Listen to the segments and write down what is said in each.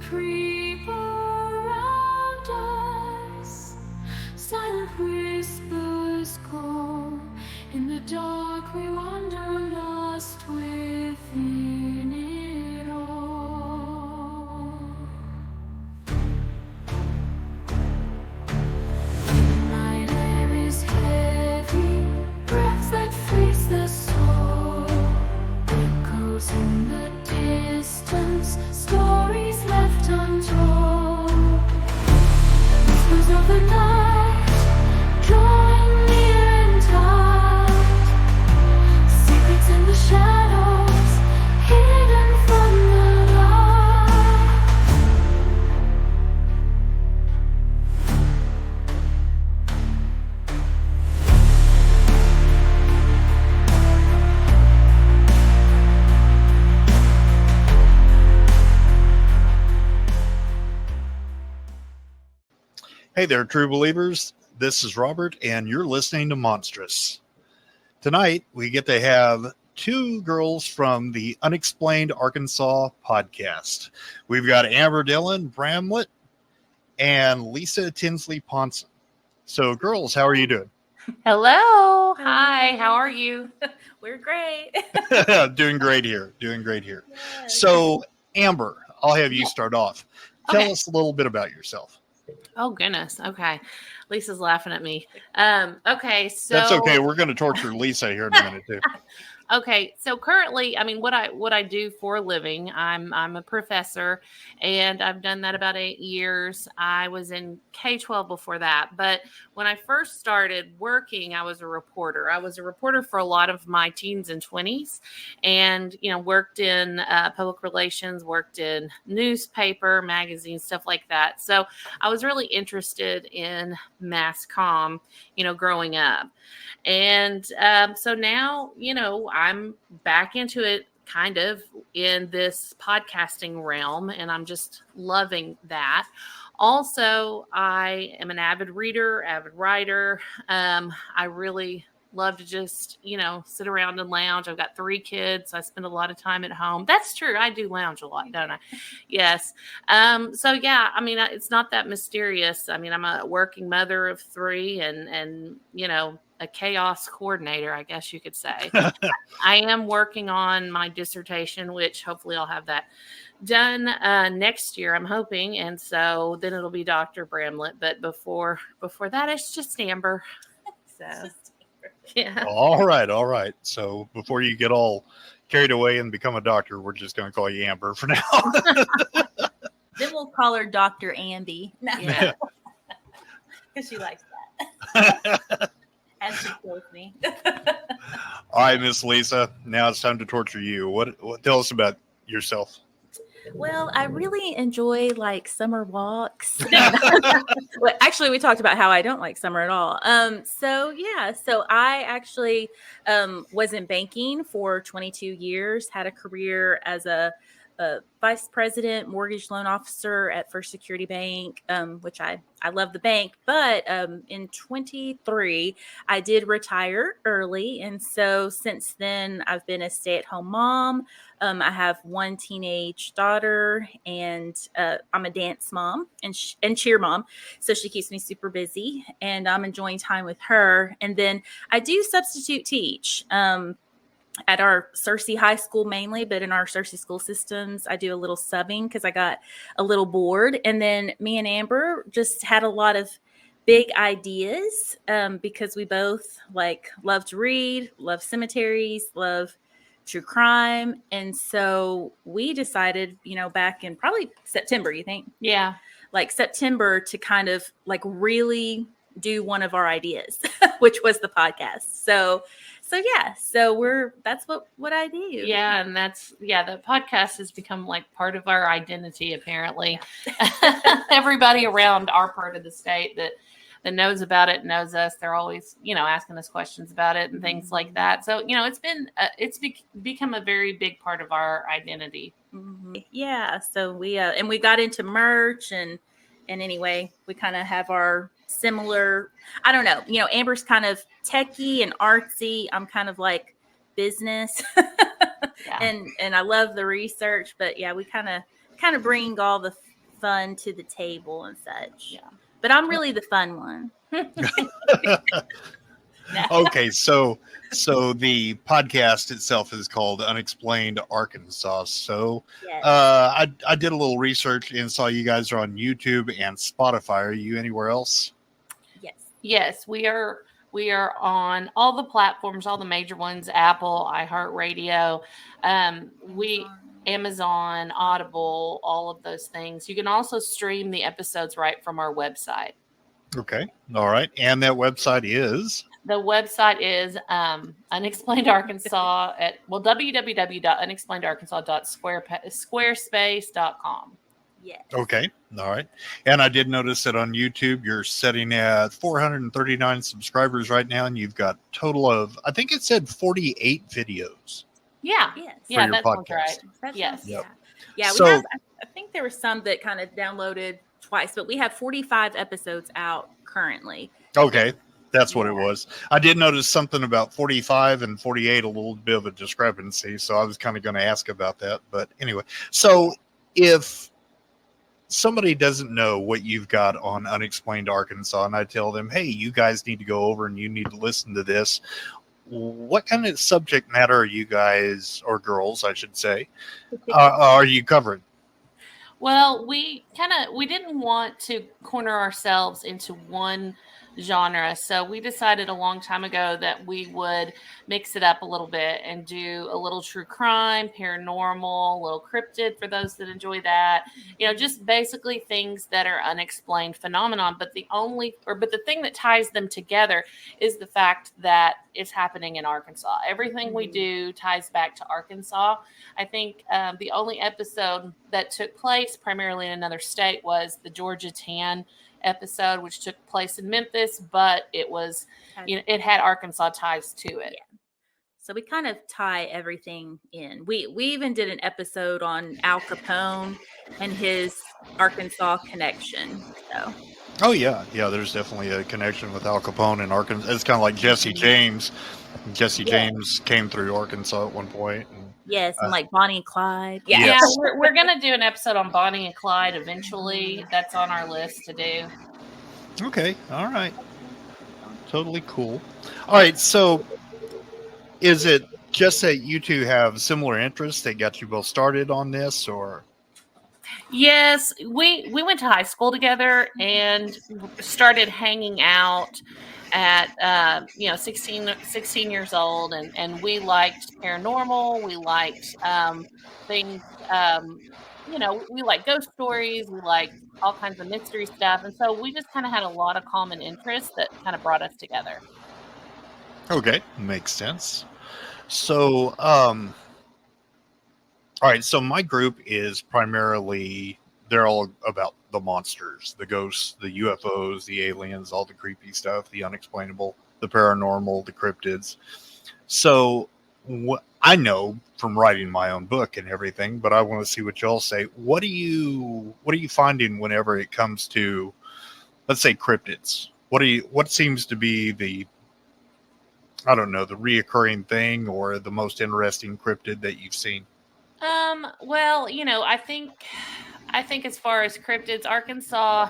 creep around us. Silent whispers call. In the dark we wander lost within it all. Night air is heavy, breaths that freeze the soul. Echoes in the distance, stories left untold. Whispers of the night, drawing near and tight. Secrets in the shadows, hidden from the light. Hey there, true believers. This is Robert, and you're listening to Monstrous. Tonight, we get to have two girls from the Unexplained Arkansas podcast. We've got Amber Dillon Bramlett and Lisa Tinsley Ponson. So, girls, how are you doing? Hello. Hi. How are you? We're great. Doing great here. Yes. So, So, Amber, I'll have you start off. Tell Okay. us a little bit about yourself. Oh, goodness. Okay. Lisa's laughing at me. Okay. So That's okay. We're going to torture Lisa here in a minute, too. Okay, so currently, I mean, what I do for a living, I'm a professor, and I've done that about 8 years. I was in K-12 before that, but when I first started working, I was a reporter. I was a reporter for a lot of my teens and 20s, and worked in public relations, worked in newspaper, magazines, stuff like that. So I was really interested in mass comm, growing up. And so now, I'm back into it kind of in this podcasting realm, and I'm just loving that. Also, I am an avid reader, avid writer. I really love to just, sit around and lounge. I've got 3 kids. So I spend a lot of time at home. That's true. I do lounge a lot, don't I? Yes. So yeah, I mean, it's not that mysterious. I mean, I'm a working mother of 3 and a chaos coordinator, I guess you could say. I am working on my dissertation, which hopefully I'll have that done next year, I'm hoping. And so then it'll be Dr. Bramlett. But before that, it's just Amber. So, yeah. All right. So before you get all carried away and become a doctor, we're just going to call you Amber for now. then we'll call her Dr. Amby. Yeah. Because she likes that. As she kills me. All right, Miss Lisa, now it's time to torture you. What tell us about yourself? Well, I really enjoy summer walks. Well, actually, we talked about how I don't like summer at all. So I actually was in banking for 22 years, had a career as a vice president, mortgage loan officer at First Security Bank, which I love the bank. But in 23, I did retire early. And so since then, I've been a stay-at-home mom. I have 1 teenage daughter, and I'm a dance mom and cheer mom. So she keeps me super busy, and I'm enjoying time with her. And then I do substitute teach. At our Searcy High School mainly, but in our Searcy school systems, I do a little subbing because I got a little bored. And then me and Amber just had a lot of big ideas because we both love to read, love cemeteries, love true crime. And so we decided, back in probably September, you think? Yeah. September to kind of really do one of our ideas, which was the podcast. So that's what I do. Yeah. And the podcast has become part of our identity, apparently. Everybody around our part of the state that knows about it, knows us. They're always, asking us questions about it and things like that. So, it's become a very big part of our identity. Mm-hmm. Yeah. So we got into merch and anyway, we kind of have our similar, I don't know, Amber's kind of techie and artsy. I'm kind of business and I love the research, but yeah, we kind of bring all the fun to the table and such. Yeah. But I'm really the fun one. Okay, so the podcast itself is called Unexplained Arkansas. So Yes. I did a little research and saw you guys are on YouTube and Spotify. Are you anywhere else? Yes. Yes, we are on all the platforms, all the major ones, Apple, iHeartRadio, Amazon, Audible, all of those things. You can also stream the episodes right from our website. Okay. All right. And that website is? The website is Unexplained Arkansas at www.unexplainedarkansas.squarespace.com. Yes. Okay. All right. And I did notice that on YouTube, you're sitting at 439 subscribers right now, and you've got a total of, I think it said 48 videos. Yeah. Yes. Yeah, your that sounds podcast. right. That Yes. sounds- Yep. Yeah. So- We have, I think there were some that kind of downloaded twice, but we have 45 episodes out currently. Okay. That's what it Yeah. was. I did notice something about 45 and 48, a little bit of a discrepancy. So I was kind of going to ask about that. But anyway, so if somebody doesn't know what you've got on Unexplained Arkansas, and I tell them, hey, you guys need to go over and you need to listen to this, what kind of subject matter are you guys, or girls, I should say, are you covering? Well, we didn't want to corner ourselves into one genre. So we decided a long time ago that we would mix it up a little bit and do a little true crime, paranormal, a little cryptid for those that enjoy that. Just basically things that are unexplained phenomenon. But the thing that ties them together is the fact that it's happening in Arkansas. Everything we do ties back to Arkansas. I think the only episode that took place primarily in another state was the Georgia Tan episode, which took place in Memphis, but it was, it had Arkansas ties to it. Yeah. So we kind of tie everything in. We even did an episode on Al Capone and his Arkansas connection. So. Oh yeah, there's definitely a connection with Al Capone in Arkansas. It's kind of like Jesse James. Jesse James came through Arkansas at one point. And, yes, and like Bonnie and Clyde. Yeah. Yeah, we're going to do an episode on Bonnie and Clyde eventually. That's on our list to do. Okay, all right. Totally cool. All right, so is it just that you two have similar interests that got you both started on this, or? Yes, we went to high school together and started hanging out at 16 years old, and we liked paranormal. We liked things. We like ghost stories. We like all kinds of mystery stuff, and so we just kind of had a lot of common interests that kind of brought us together. Okay, makes sense. So, all right, so my group is primarily, they're all about the monsters, the ghosts, the UFOs, the aliens, all the creepy stuff, the unexplainable, the paranormal, the cryptids. So I know from writing my own book and everything, but I want to see what y'all say. What are you finding whenever it comes to, let's say, cryptids? What seems to be the reoccurring thing or the most interesting cryptid that you've seen? Well, I think as far as cryptids, Arkansas,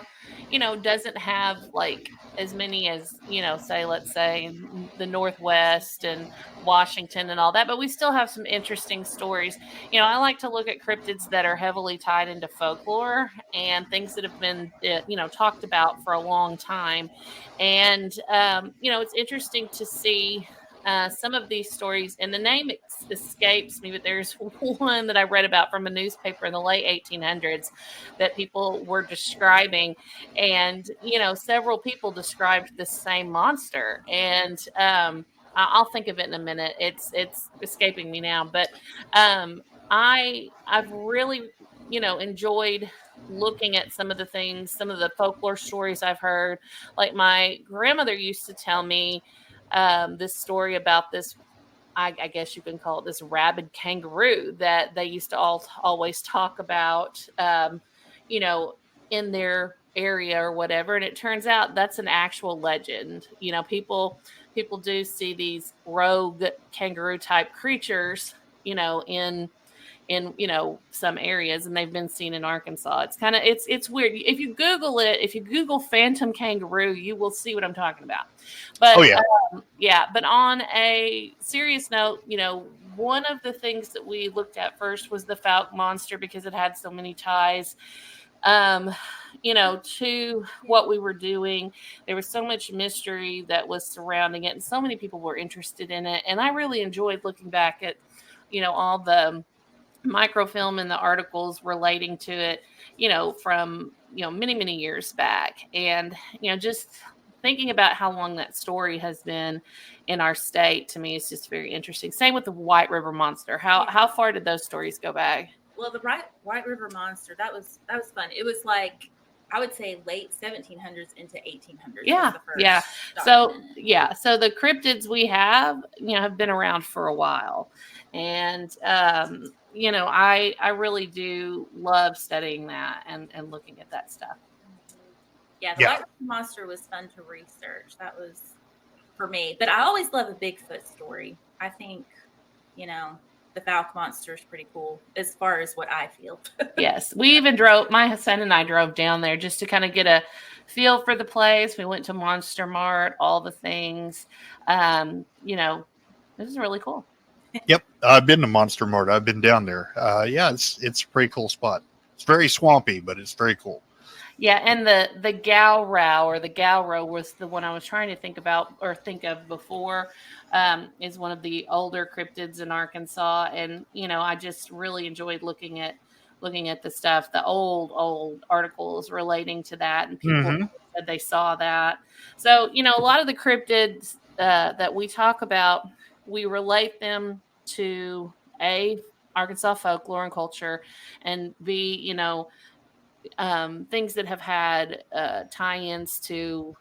doesn't have like as many as, let's say the Northwest and Washington and all that, but we still have some interesting stories. I like to look at cryptids that are heavily tied into folklore and things that have been, talked about for a long time. And, it's interesting to see some of these stories, and the name escapes me, but there's one that I read about from a newspaper in the late 1800s that people were describing, and several people described the same monster, and I'll think of it in a minute. It's escaping me now, but I've really enjoyed looking at some of the things, some of the folklore stories I've heard. Like my grandmother used to tell me this story about this, I guess you can call it this rabid kangaroo that they used to always talk about, in their area or whatever. And it turns out that's an actual legend. People do see these rogue kangaroo type creatures, in in some areas, and they've been seen in Arkansas. It's kind of it's weird. If you Google phantom kangaroo, you will see what I'm talking about. But but on a serious note, one of the things that we looked at first was the Fouke monster, because it had so many ties to what we were doing. There was so much mystery that was surrounding it, and so many people were interested in it. And I really enjoyed looking back at, all the microfilm and the articles relating to it, from, many, many years back. And, just thinking about how long that story has been in our state, to me, is just very interesting. Same with the White River Monster. How far did those stories go back? Well, the White River Monster, that was fun. It was like, I would say late 1700s into 1800s. Yeah. So the cryptids we have been around for a while. And, I really do love studying that and looking at that stuff. Yeah, the White River Monster was fun to research. That was for me. But I always love a Bigfoot story. I think, the Fouke monster is pretty cool as far as what I feel. Yes. We even my son and I drove down there just to kind of get a feel for the place. We went to Monster Mart, all the things. This is really cool. Yep. I've been to Monster Mart. I've been down there. It's a pretty cool spot. It's very swampy, but it's very cool. Yeah, and the Galro was the one I was trying to think of before. Is one of the older cryptids in Arkansas, and I just really enjoyed looking at the stuff, the old articles relating to that, and people said they saw that. So a lot of the cryptids that we talk about, we relate them to Arkansas folklore and culture, and B, things that have had tie-ins to,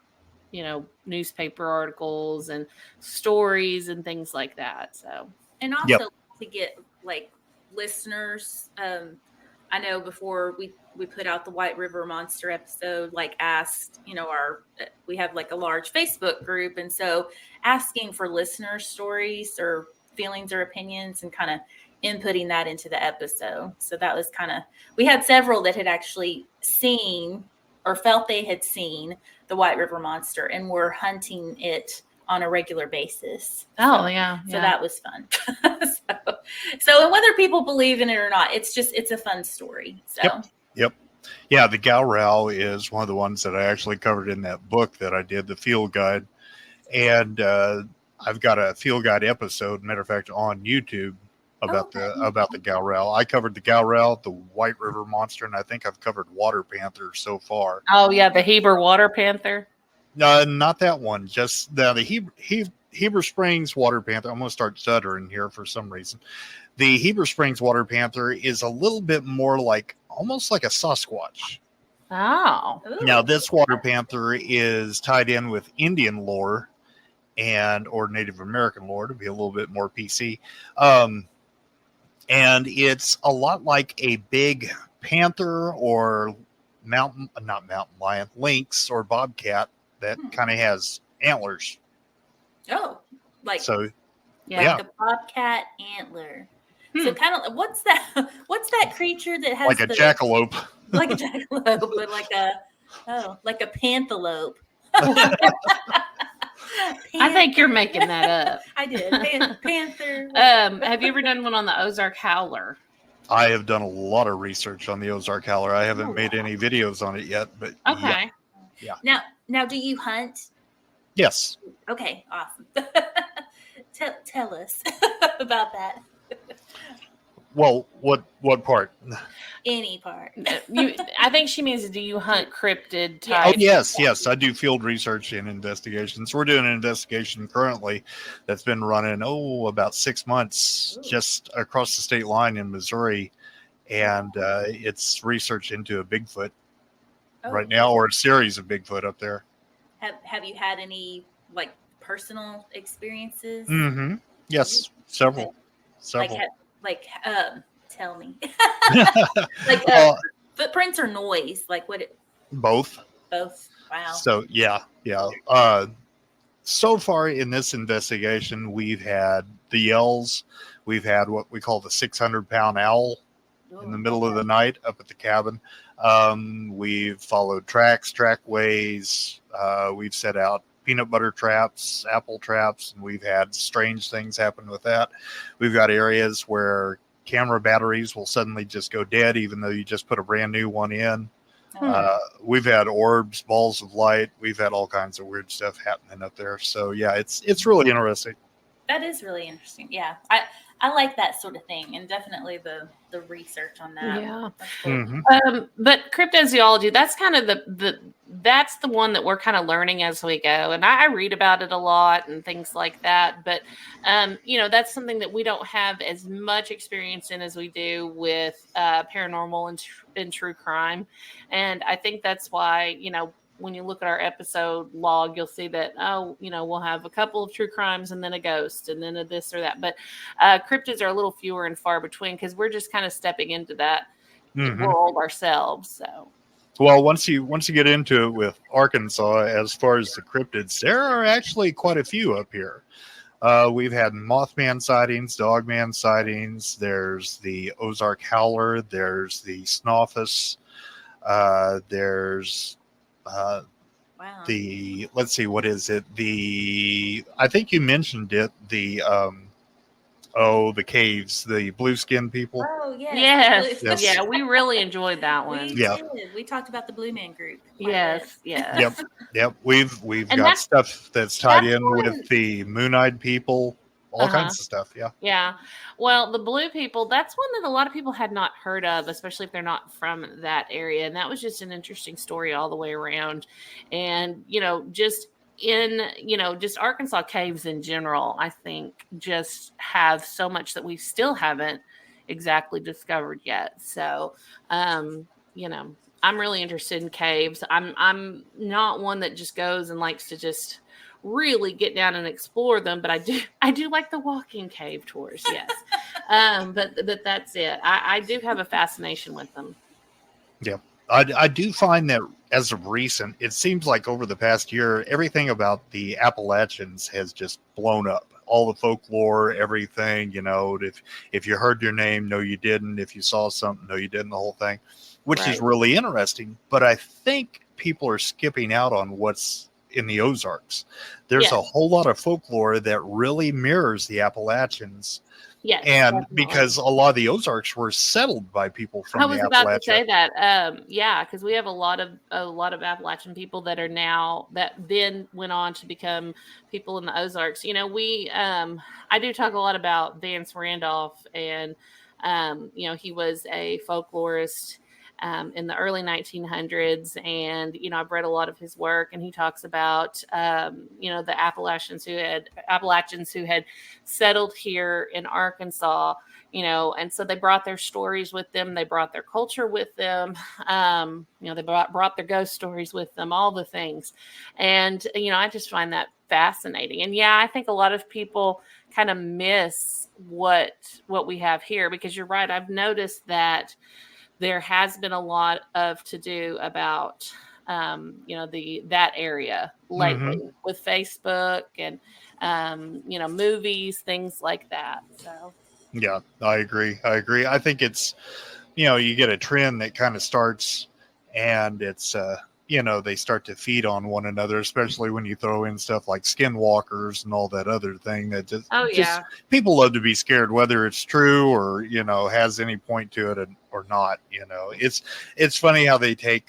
newspaper articles and stories and things like that. So, and also to get like listeners. I know before we put out the White River Monster episode, like asked, we have like a large Facebook group, and so asking for listener stories or feelings or opinions, and kind of inputting that into the episode. So that was we had several that had actually seen or felt they had seen the White River Monster and were hunting it on a regular basis. So that was fun. so and whether people believe in it or not, it's a fun story. So Yep. Yeah, the Galrow is one of the ones that I actually covered in that book that I did, the field guide. And I've got a field guide episode, matter of fact, on YouTube about the Galrow. I covered the Galrow, the White River Monster, and I think I've covered Water Panther so far. Oh yeah, the Heber Water Panther. No, not that one. Just the Heber Springs Water Panther. I'm going to start stuttering here for some reason. The Heber Springs Water Panther is a little bit more almost like a Sasquatch. Oh. Now this Water Panther is tied in with Indian lore or Native American lore, to be a little bit more PC. And it's a lot like a big panther or not mountain lion, lynx or bobcat that kind of has antlers. Oh, like a bobcat antler. So kind of what's that creature that has like a jackalope? Like a jackalope, but like a panthelope. I think you're making that up. I did. Panther. Have you ever done one on the Ozark Howler? I have done a lot of research on the Ozark Howler. I haven't made any videos on it yet, but okay. Yeah. Now, do you hunt? Yes. Okay, awesome. Tell us about that. Well, what part? Any part. I think she means, do you hunt cryptid type? Oh, yes. I do field research and investigations. We're doing an investigation currently that's been running, about 6 months just across the state line in Missouri. And it's research into a Bigfoot right now, or a series of Bigfoot up there. Have you had any personal experiences? Mm-hmm. Yes, several. Tell me. Footprints or noise? Both. Wow. So yeah. So far in this investigation, we've had the yells, We've had what we call the 600-pound owl in the middle of the night up at the cabin. We've followed trackways. We've set out peanut butter traps, apple traps, and we've had strange things happen with that. We've got areas where camera batteries will suddenly just go dead, even though you just put a brand new one in. We've had orbs, balls of light. We've had all kinds of weird stuff happening up there. So yeah, it's really interesting. That is really interesting. Yeah, I like that sort of thing, and definitely the research on that. Yeah. That's cool. Mm-hmm. But cryptozoology, that's kind of that's the one that we're kind of learning as we go. And I read about it a lot and things like that. But, that's something that we don't have as much experience in as we do with paranormal and true crime. And I think that's why, when you look at our episode log, you'll see that, we'll have a couple of true crimes and then a ghost and then a this or that. But cryptids are a little fewer and far between because we're just kind of stepping into that world ourselves. So, well, once you get into it with Arkansas, as far as the cryptids, there are actually quite a few up here. We've had Mothman sightings, Dogman sightings. There's the Ozark Howler. There's the Snoffus. There's Wow. let's see, what is it? I think you mentioned it, the caves, the blue skin people. Oh, yes. Yes. Yeah, we really enjoyed that one. We Yeah. did. We talked about the Blue Man Group. Yes. Yep. We've And got that's- stuff that's tied that's in one- with the moon-eyed people, all kinds of stuff. Yeah. Yeah. Well, the blue people, that's one that a lot of people had not heard of, especially if they're not from that area. And that was just an interesting story all the way around. And, just Arkansas caves in general, I think just have so much that we still haven't exactly discovered yet. So, I'm really interested in caves. I'm not one that just goes and likes to just really get down and explore them, but I do like the walking cave tours. Yes. But that's it. I do have a fascination with them. Yeah. I do find that as of recent, it seems like over the past year, everything about the Appalachians has just blown up. All the folklore, everything, if you heard your name, no, you didn't. If you saw something, no, you didn't, the whole thing, which is really interesting. But I think people are skipping out on what's in the Ozarks. There's a whole lot of folklore that really mirrors the Appalachians. Yes, and definitely. because a lot of the Ozarks were settled by people from I was the about Appalachia. to say that. Because we have a lot of Appalachian people that are now that then went on to become people in the Ozarks. I do talk a lot about Vance Randolph, and he was a folklorist in the early 1900s, and I've read a lot of his work, and he talks about the Appalachians who had settled here in Arkansas, and so they brought their stories with them, they brought their culture with them, they brought their ghost stories with them, all the things, and I just find that fascinating. And I think a lot of people kind of miss what we have here, because you're right, I've noticed that there has been a lot of to do about, that area lately with Facebook and, movies, things like that. So. Yeah, I agree. I think it's, you get a trend that kind of starts, and it's, they start to feed on one another, especially when you throw in stuff like skinwalkers and all that other thing that just people love to be scared, whether it's true or, has any point to it or not. It's funny how they take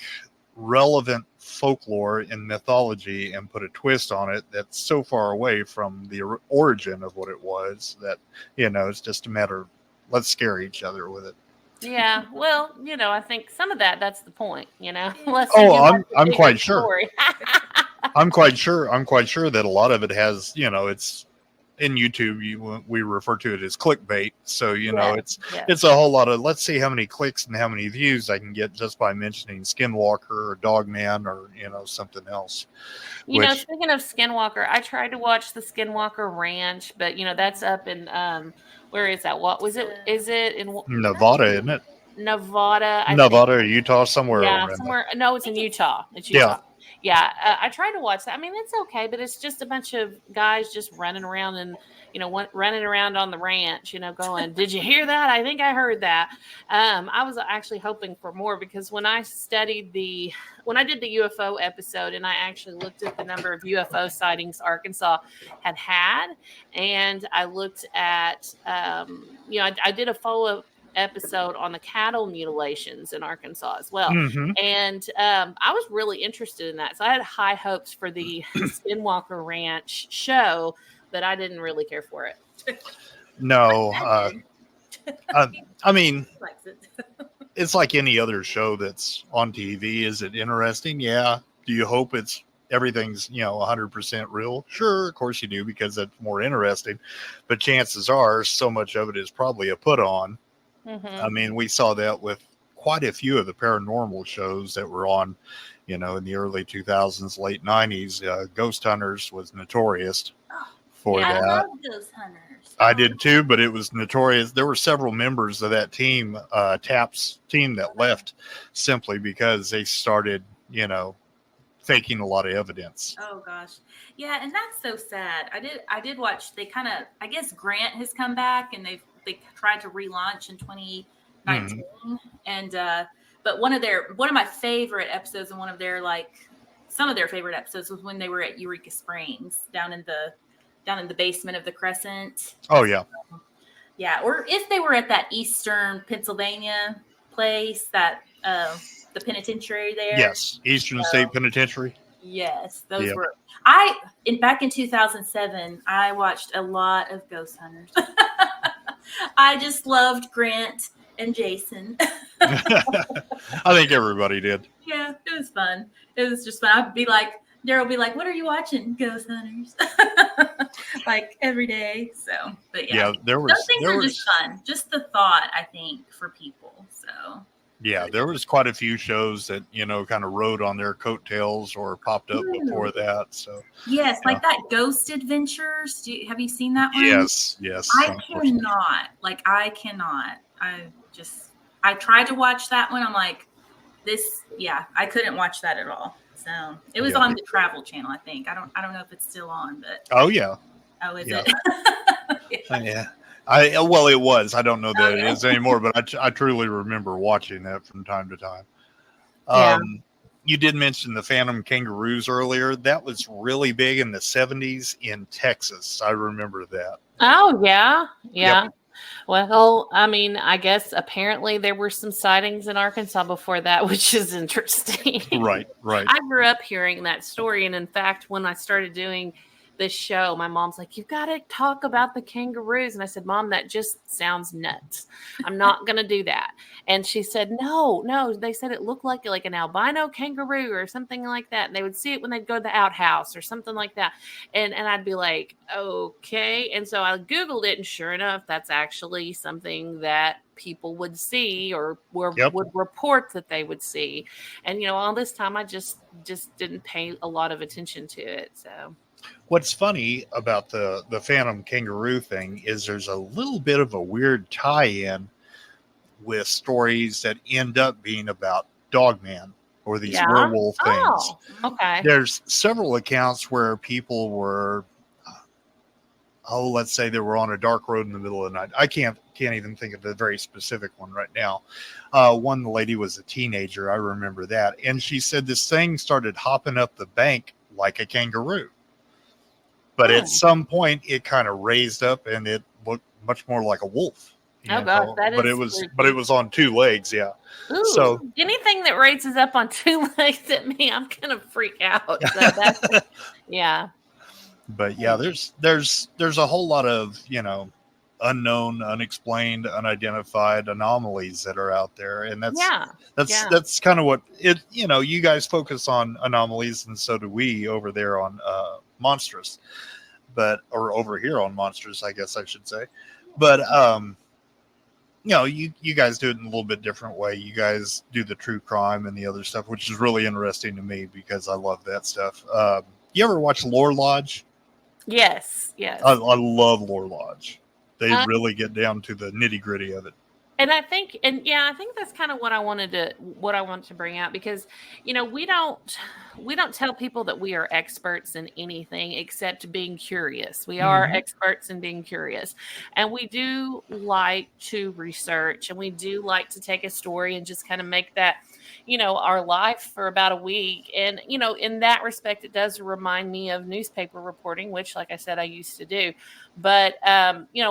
relevant folklore and mythology and put a twist on it that's so far away from the origin of what it was that, it's just a matter of let's scare each other with it. Yeah, well, I think some of that's the point, I'm quite sure. I'm quite sure that a lot of it has, it's in YouTube. We refer to it as clickbait. So, it's a whole lot of, let's see how many clicks and how many views I can get just by mentioning Skinwalker or Dogman or, something else. Speaking of Skinwalker, I tried to watch the Skinwalker Ranch, but, that's up in, where is that? What was it? Is it in Nevada, isn't it? Nevada, Nevada or Utah, somewhere. Yeah, somewhere. No, it's in Utah. It's Utah. Yeah, I tried to watch that. I mean, it's okay, but it's just a bunch of guys just running around and, running around on the ranch, going, did you hear that? I think I heard that. I was actually hoping for more because when I did the UFO episode and I actually looked at the number of UFO sightings Arkansas had, and I looked at, I did a follow-up episode on the cattle mutilations in Arkansas as well. Mm-hmm. And I was really interested in that. So I had high hopes for the Skinwalker Ranch show, but I didn't really care for it. No. I mean, Likes it. it's like any other show that's on TV. Is it interesting? Yeah. Do you hope everything's 100% real? Sure, of course you do, because that's more interesting. But chances are so much of it is probably a put on. Mm-hmm. I mean, we saw that with quite a few of the paranormal shows that were on, in the early 2000s, late 90s. Ghost Hunters was notorious for I that. love Ghost Hunters. I did too, but it was notorious. There were several members of that team, TAP's team, that left simply because they started, faking a lot of evidence. Oh gosh. Yeah, and that's so sad. I did watch, they kind of, I guess Grant has come back and they tried to relaunch in 2019. And but one of my favorite episodes and one of their some of their favorite episodes was when they were at Eureka Springs down in the basement of the Crescent. Oh yeah. Yeah, or if they were at that Eastern Pennsylvania place, that the penitentiary there. Yes, Eastern State Penitentiary. Yes, those Yeah. were. Back in 2007, I watched a lot of Ghost Hunters. I just loved Grant and Jason. I think everybody did. Yeah, it was fun. It was just fun. Daryl would be like, "What are you watching, Ghost Hunters?" Like every day. So, but yeah, those things are just fun. Just the thought, I think, for people. So. Yeah, there was quite a few shows that, kind of rode on their coattails or popped up before that. So yes, like that Ghost Adventures. Have you seen that one? Yes. I cannot. I tried to watch that one. I'm like, I couldn't watch that at all. So it was on the Travel Channel, I think. I don't know if it's still on, but oh yeah. Oh, is Yeah. it? Yeah. Well, it was. I don't know that it is anymore, but I truly remember watching that from time to time. You did mention the Phantom kangaroos earlier. That was really big in the 70s in Texas. I remember that. Oh, yeah. Yeah. Yep. Well, I mean, I guess apparently there were some sightings in Arkansas before that, which is interesting. Right. I grew up hearing that story. And in fact, when I started doing this show, my mom's like, "You've got to talk about the kangaroos." And I said, "Mom, that just sounds nuts. I'm not going to do that." And she said, no, they said it looked like an albino kangaroo or something like that. And they would see it when they'd go to the outhouse or something like that. And I'd be like, okay. And so I Googled it, and sure enough, that's actually something that people would see or would report that they would see. And, all this time I just didn't pay a lot of attention to it. So what's funny about the Phantom kangaroo thing is there's a little bit of a weird tie-in with stories that end up being about Dogman or these werewolf things. Oh, okay. There's several accounts where people were, let's say they were on a dark road in the middle of the night. I can't even think of a very specific one right now. One lady was a teenager. I remember that. And she said this thing started hopping up the bank like a kangaroo. But at some point, it kind of raised up and it looked much more like a wolf. Oh God, that but is it was on two legs, yeah. Ooh, so anything that raises up on two legs at me, I'm gonna freak out. So that's, yeah. But yeah, there's a whole lot of unknown, unexplained, unidentified anomalies that are out there, and that's kind of what it. You guys focus on anomalies, and so do we over there on Monstrous, or over here on Monstrous, I guess I should say. But you guys do it in a little bit different way. You guys do the true crime and the other stuff, which is really interesting to me because I love that stuff. You ever watch Lore Lodge? Yes. I love Lore Lodge. They really get down to the nitty gritty of it. And I think, and yeah, I think that's kind of what I wanted to bring out, because, we don't tell people that we are experts in anything except being curious. We are experts in being curious, and we do like to research, and we do like to take a story and just kind of make that, our life for about a week. And, in that respect, it does remind me of newspaper reporting, which, like I said, I used to do. But,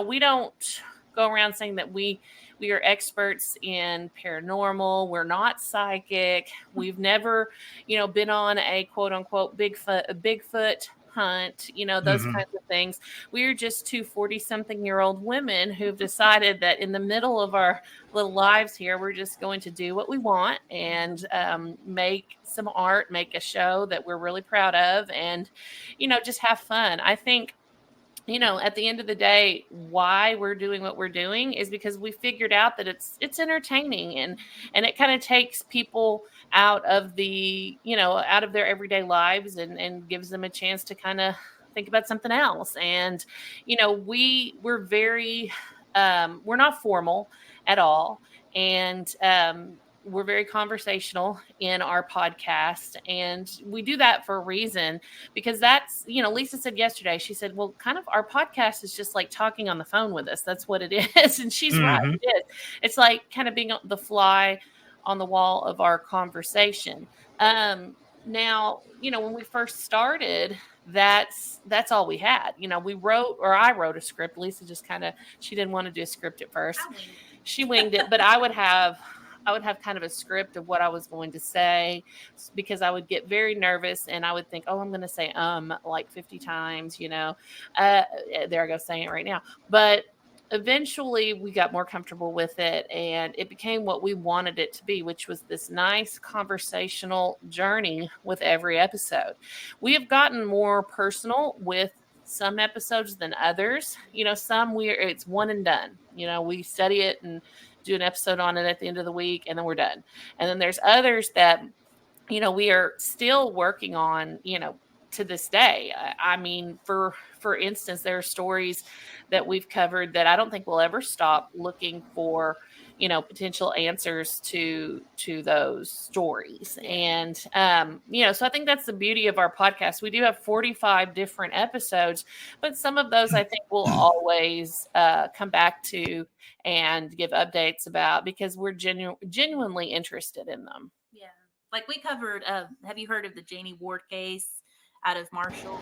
we don't go around saying that we are experts in paranormal. We're not psychic. We've never, been on a quote unquote Bigfoot hunt, those kinds of things. We're just two 40-something-year-old women who've decided that in the middle of our little lives here, we're just going to do what we want and make some art, make a show that we're really proud of, and, just have fun. I think, at the end of the day, why we're doing what we're doing is because we figured out that it's entertaining, and it kind of takes people out of out of their everyday lives and gives them a chance to kind of think about something else. And, we're very, we're not formal at all. And, we're very conversational in our podcast, and we do that for a reason, because that's, Lisa said yesterday, she said, well, kind of our podcast is just like talking on the phone with us. That's what it is. And she's right. It is. It's like kind of being the fly on the wall of our conversation. Now, when we first started, that's all we had. I wrote a script. Lisa just she didn't want to do a script at first. She winged it, but I would have kind of a script of what I was going to say, because I would get very nervous and I would think, oh, I'm going to say like 50 times, there I go, saying it right now. But eventually we got more comfortable with it, and it became what we wanted it to be, which was this nice conversational journey with every episode. We have gotten more personal with some episodes than others. Some it's one and done. We study it and do an episode on it at the end of the week, and then we're done. And then there's others that, we are still working on, to this day. I mean, for instance, there are stories that we've covered that I don't think we'll ever stop looking for, potential answers to those stories. And, so I think that's the beauty of our podcast. We do have 45 different episodes, but some of those I think we'll always come back to and give updates about, because we're genuinely interested in them. Yeah. Like we covered, have you heard of the Janie Ward case out of Marshall?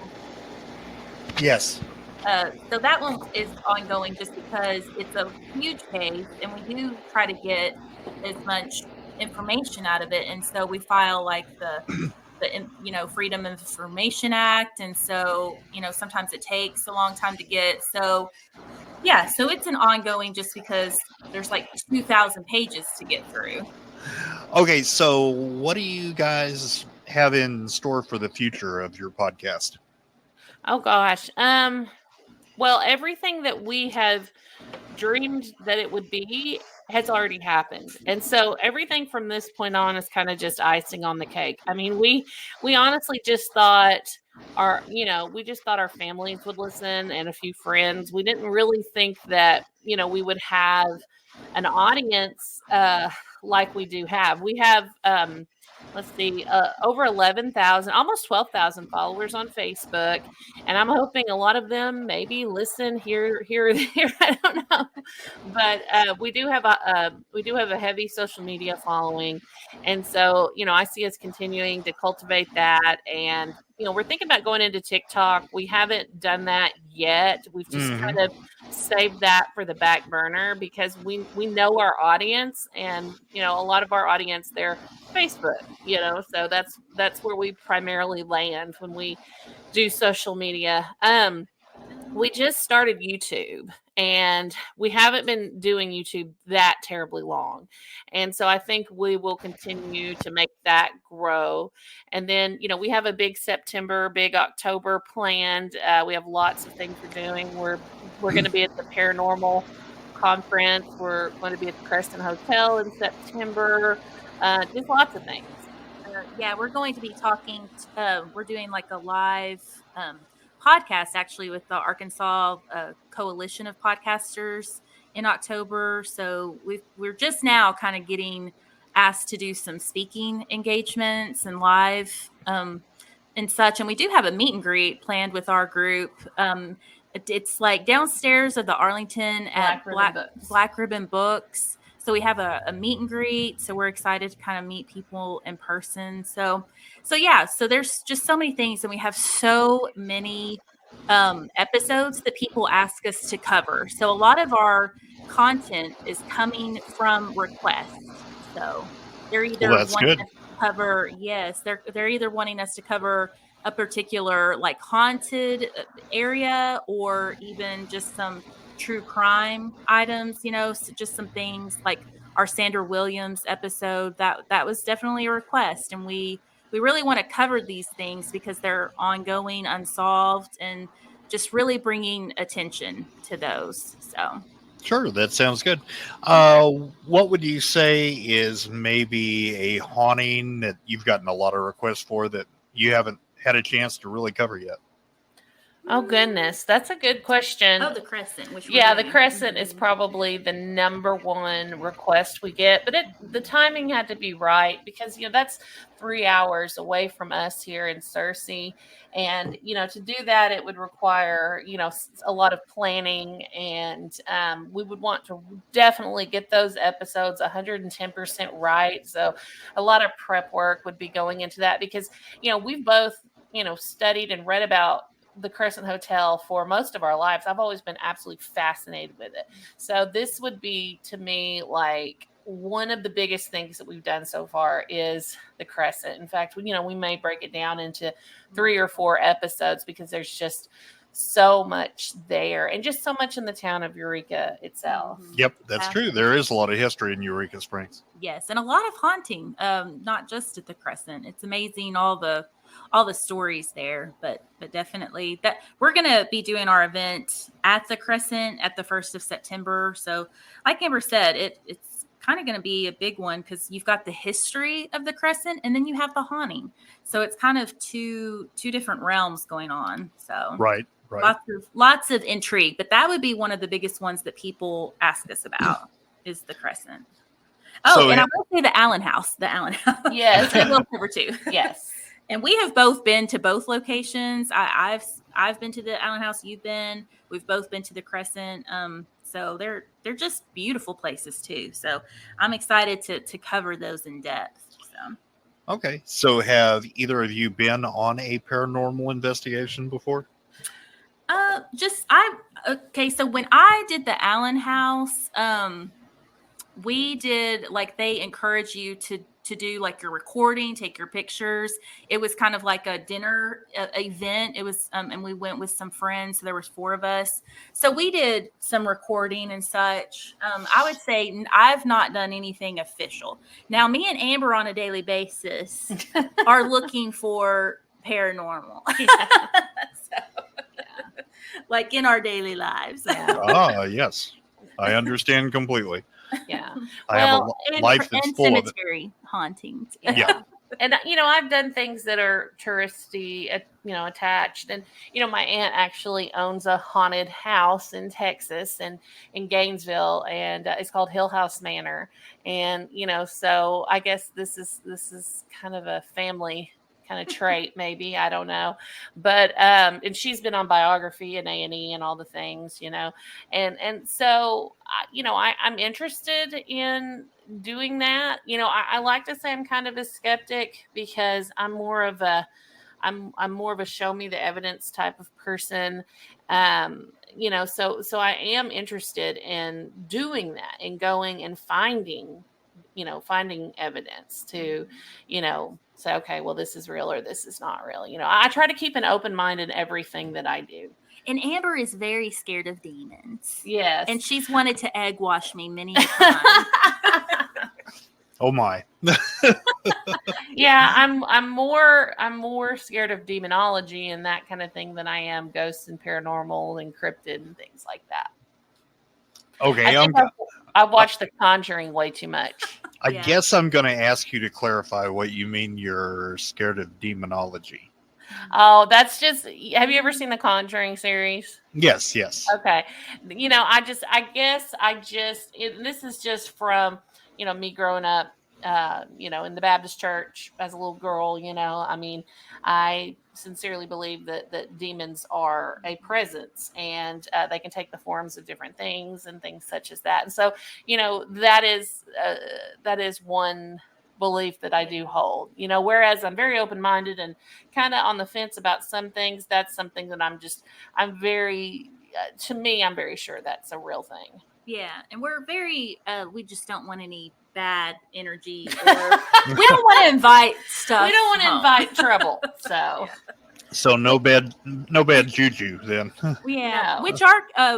Yes. So that one is ongoing just because it's a huge case, and we do try to get as much information out of it. And so we file like the Freedom of Information Act. And so, sometimes it takes a long time to get. So yeah, so it's an ongoing, just because there's like 2,000 pages to get through. Okay, so what do you guys have in store for the future of your podcast? Oh gosh. Well, everything that we have dreamed that it would be has already happened. And so everything from this point on is kind of just icing on the cake. I mean, we honestly just thought our families would listen, and a few friends. We didn't really think that, we would have an audience like we do have. We have, over 11,000, almost 12,000 followers on Facebook. And I'm hoping a lot of them maybe listen here or there. I don't know. But we do have a heavy social media following. And so, I see us continuing to cultivate that. And, we're thinking about going into TikTok. We haven't done that yet. We've just kind of saved that for the back burner, because we know our audience, and, a lot of our audience, they're Facebook, so that's where we primarily land when we do social media. We just started YouTube, and we haven't been doing YouTube that terribly long. And so I think we will continue to make that grow. And then, we have a big September, big October planned. We have lots of things we're doing. We're going to be at the Paranormal conference. We're going to be at the Crescent Hotel in September. Just lots of things. Yeah, we're going to be talking. We're doing like a live podcast actually with the Arkansas Coalition of Podcasters in October. So we're just now kind of getting asked to do some speaking engagements and live and such. And we do have a meet and greet planned with our group. It's like downstairs of the Arlington at Black Ribbon Books. So we have a meet and greet. So we're excited to kind of meet people in person. So yeah, so there's just so many things, and we have so many episodes that people ask us to cover. So a lot of our content is coming from requests. So they're either wanting us to cover, they're either wanting us to cover a particular like haunted area, or even just some true crime items, so just some things like our Sandra Williams episode that was definitely a request. And we really want to cover these things because they're ongoing, unsolved, and just really bringing attention to those. So sure, that sounds good. What would you say is maybe a haunting that you've gotten a lot of requests for that you haven't had a chance to really cover yet? Oh goodness, that's a good question. Oh, the Crescent. The Crescent is probably the number one request we get, but the timing had to be right because that's 3 hours away from us here in Searcy, and to do that it would require a lot of planning, and we would want to definitely get those episodes 110% right. So a lot of prep work would be going into that because we've both studied and read about the Crescent Hotel for most of our lives. I've always been absolutely fascinated with it. So this would be, to me, like one of the biggest things that we've done so far is the Crescent. In fact, we may break it down into 3 or 4 episodes because there's just so much there and just so much in the town of Eureka itself. Yep, that's true. There is a lot of history in Eureka Springs. Yes, and a lot of haunting, not just at the Crescent. It's amazing all the stories there, but definitely that we're going to be doing our event at the Crescent at the 1st of September. So like Amber said, it's kind of going to be a big one because you've got the history of the Crescent and then you have the haunting. So it's kind of two different realms going on. So right. Lots of intrigue, but that would be one of the biggest ones that people ask us about is the Crescent. Oh, and I will say the Allen House. Yes. I will cover too. Yes. And we have both been to both locations. I've been to the Allen House. You've been. We've both been to the Crescent. So they're just beautiful places too. So I'm excited to cover those in depth. So. Okay. So have either of you been on a paranormal investigation before? So when I did the Allen House, we did like they encourage you to do like your recording, take your pictures. It was kind of like a dinner event. It was, and we went with some friends. So there was 4 of us. So we did some recording and such. I would say I've not done anything official. Now, me and Amber on a daily basis are looking for paranormal. Like in our daily lives. Yeah. Yes. I understand completely. Yeah. I have a life that's full of cemetery hauntings. Yeah. And, I've done things that are touristy, attached. And, my aunt actually owns a haunted house in Texas and in Gainesville, and it's called Hill House Manor. And, so I guess this is kind of a family kind of trait, maybe, I don't know, but and she's been on Biography and A&E and all the things, and so I'm interested in doing that. I like to say I'm kind of a skeptic because I'm more of a show me the evidence type of person. So I am interested in doing that and going and finding evidence to, say, okay, well, this is real or this is not real. I try to keep an open mind in everything that I do. And Amber is very scared of demons. Yes. And she's wanted to egg wash me many times. Oh my. Yeah, I'm more scared of demonology and that kind of thing than I am ghosts and paranormal and cryptid and things like that. Okay, I've watched The Conjuring way too much. I guess I'm going to ask you to clarify what you mean you're scared of demonology. Oh, that's just. Have you ever seen the Conjuring series? Yes, yes. Okay. I guess this is just from, me growing up, in the Baptist church as a little girl, I sincerely believe that demons are a presence, and they can take the forms of different things and things such as that. And so, that is one belief that I do hold, whereas I'm very open-minded and kind of on the fence about some things. That's something that I'm very sure that's a real thing. Yeah, and we're very we just don't want any bad energy, or we don't want to invite stuff. We don't want to invite trouble. So So no bad juju then. Yeah, No. which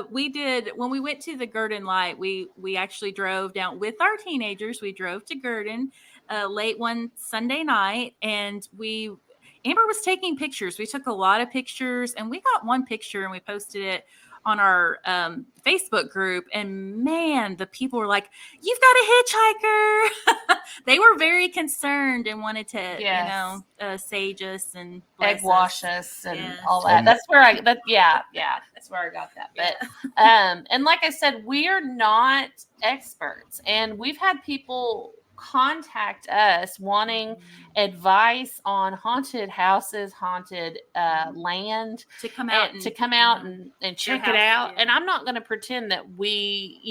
we did when we went to the Gurdon Light. We actually drove down with our teenagers. We drove to Gurdon late one Sunday night, and Amber was taking pictures. We took a lot of pictures, and we got one picture and we posted it on our Facebook group. And man, the people were like, "You've got a hitchhiker." They were very concerned and wanted to, sage us and egg wash us and Yes. all that. That's where I got that. But and like I said, we are not experts, and we've had people contact us wanting advice on haunted houses, haunted land, to come out and check it out. And I'm not going to pretend that we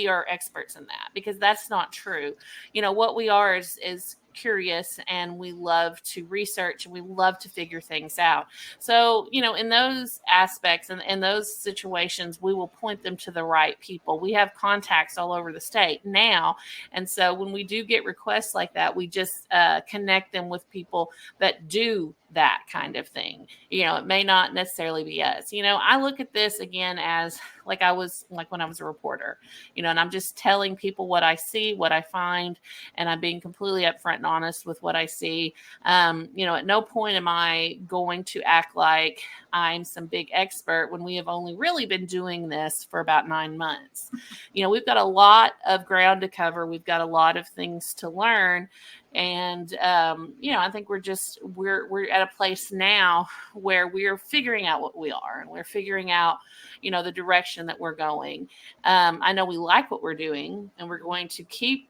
are experts in that, because that's not true. What we are is curious, and we love to research, and we love to figure things out. So, in those aspects and in those situations, we will point them to the right people. We have contacts all over the state now. And so when we do get requests like that, we just connect them with people that do that kind of thing. It may not necessarily be us. I look at this again as like when I was a reporter, and I'm just telling people what I see, what I find, and I'm being completely upfront and honest with what I see. At no point am I going to act like I'm some big expert when we have only really been doing this for about 9 months. We've got a lot of ground to cover. We've got a lot of things to learn. And, I think we're at a place now where we're figuring out what we are, and we're figuring out, the direction that we're going. I know we like what we're doing, and we're going to keep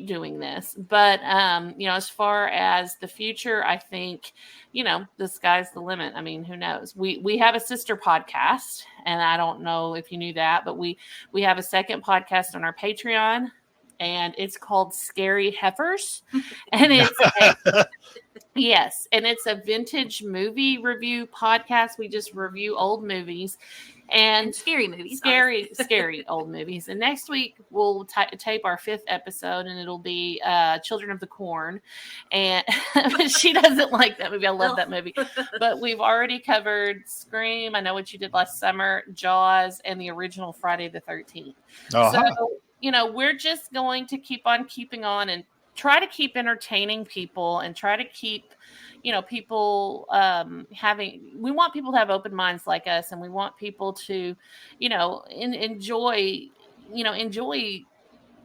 doing this. But, as far as the future, I think, the sky's the limit. I mean, who knows? We have a sister podcast, and I don't know if you knew that, but we have a second podcast on our Patreon, and it's called Scary Heifers. And it's a vintage movie review podcast. We just review old movies and scary movies, scary old movies. And next week we'll tape our 5th episode, and it'll be Children of the Corn. And she doesn't like that movie. I love that movie. But we've already covered Scream, I Know What You Did Last Summer, Jaws, and the original Friday the 13th. Uh-huh. So, we're just going to keep on keeping on and try to keep entertaining people, and try to keep, people we want people to have open minds like us, and we want people to, enjoy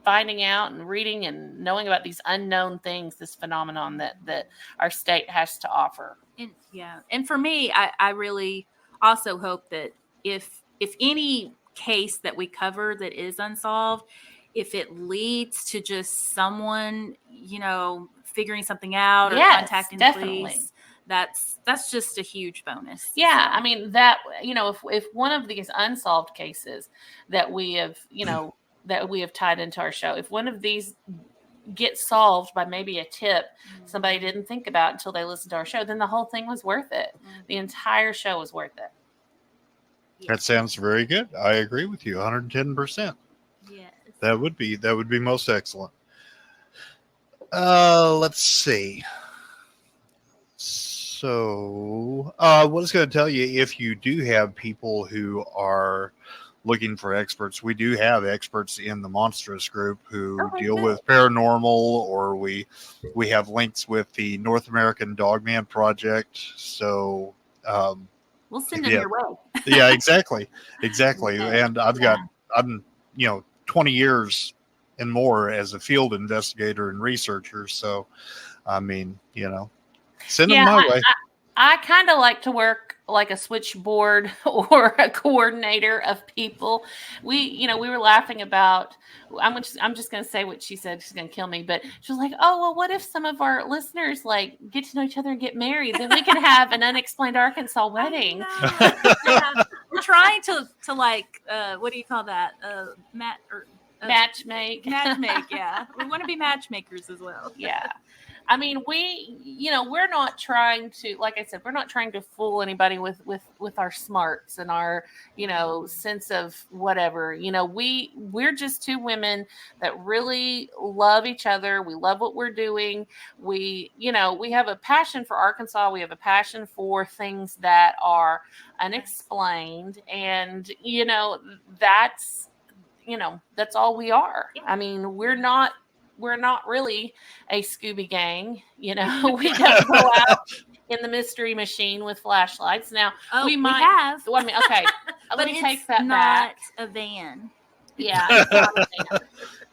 finding out and reading and knowing about these unknown things, this phenomenon that our state has to offer. And for me, I really also hope that if any case that we cover that is unsolved, if it leads to just someone, figuring something out or contacting the police, that's just a huge bonus. Yeah. I mean, that, if one of these unsolved cases that we have, that we have tied into our show, if one of these gets solved by maybe a tip somebody didn't think about until they listened to our show, then the whole thing was worth it. The entire show was worth it. That sounds very good. I agree with you 110%. Yes. That would be most excellent. Let's see. So, what I was going to tell you, if you do have people who are looking for experts, we do have experts in the Monstrous group who deal with paranormal, or we have links with the North American Dogman Project. So, we'll send them your way. Yeah, exactly. And I'm 20 years and more as a field investigator and researcher. So, I mean, send them my way. I kind of like to work like a switchboard or a coordinator of people. We were laughing about. I'm just going to say what she said. She's going to kill me, but she was like, "Oh, well, what if some of our listeners like get to know each other and get married? Then we can have an Unexplained Arkansas wedding." We're trying to like what do you call that? Matchmake. Matchmake, yeah. We want to be matchmakers as well. Yeah. I mean, we're not trying to, like I said, we're not trying to fool anybody with our smarts and our, sense of whatever. We're just two women that really love each other. We love what we're doing. We have a passion for Arkansas. We have a passion for things that are unexplained. And, that's all we are. I mean, we're not really a Scooby gang. We don't go out in the mystery machine with flashlights. Now we might have. Well, I mean, okay, but let me take that not back. A van. Yeah, it's not a van.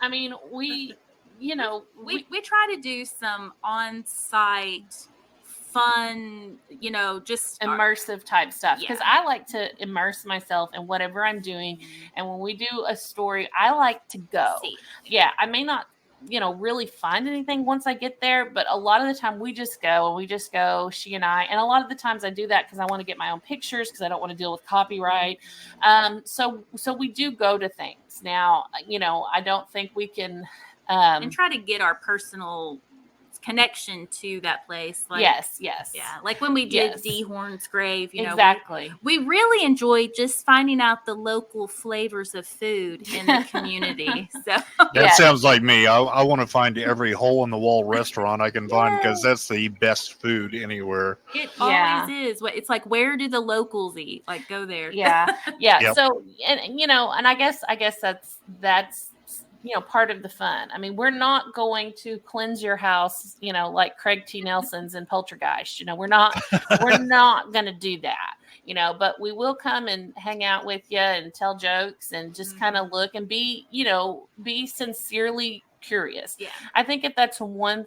I mean, we try to do some on-site fun, just immersive type stuff, because Yeah. I like to immerse myself in whatever I'm doing. And when we do a story, I like to go. See. Yeah, I may not really find anything once I get there, but a lot of the time we just go, she and I, and a lot of the times I do that because I want to get my own pictures because I don't want to deal with copyright. So we do go to things. Now, I don't think we can and try to get our personal connection to that place. Like, yes. Yeah. Like when we did Yes. D. Horn's grave, exactly. we really enjoyed just finding out the local flavors of food in the community. So That sounds like me. I want to find every hole in the wall restaurant I can find because that's the best food anywhere. it Yeah. always is. It's like, where do the locals eat? Like, go there. Yeah. Yep. So, and I guess that's part of the fun. I mean, we're not going to cleanse your house, like Craig T. Nelson's in Poltergeist. We're not going to do that. But we will come and hang out with you and tell jokes and just kind of look and be sincerely curious. Yeah. I think if that's one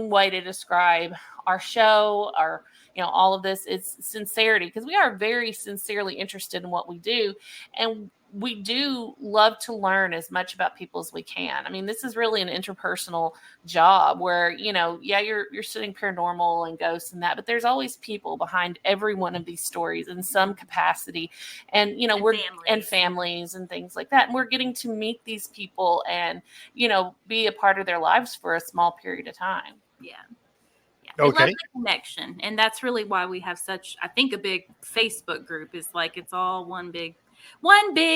way to describe our show, our all of this, it's sincerity, because we are very sincerely interested in what we do, and we do love to learn as much about people as we can. I mean, this is really an interpersonal job where, you're studying paranormal and ghosts and that, but there's always people behind every one of these stories in some capacity. And, and families and things like that. And we're getting to meet these people and, be a part of their lives for a small period of time. Yeah. Okay. We love the connection. And that's really why we have such, I think, a big Facebook group. Is like, it's all one big,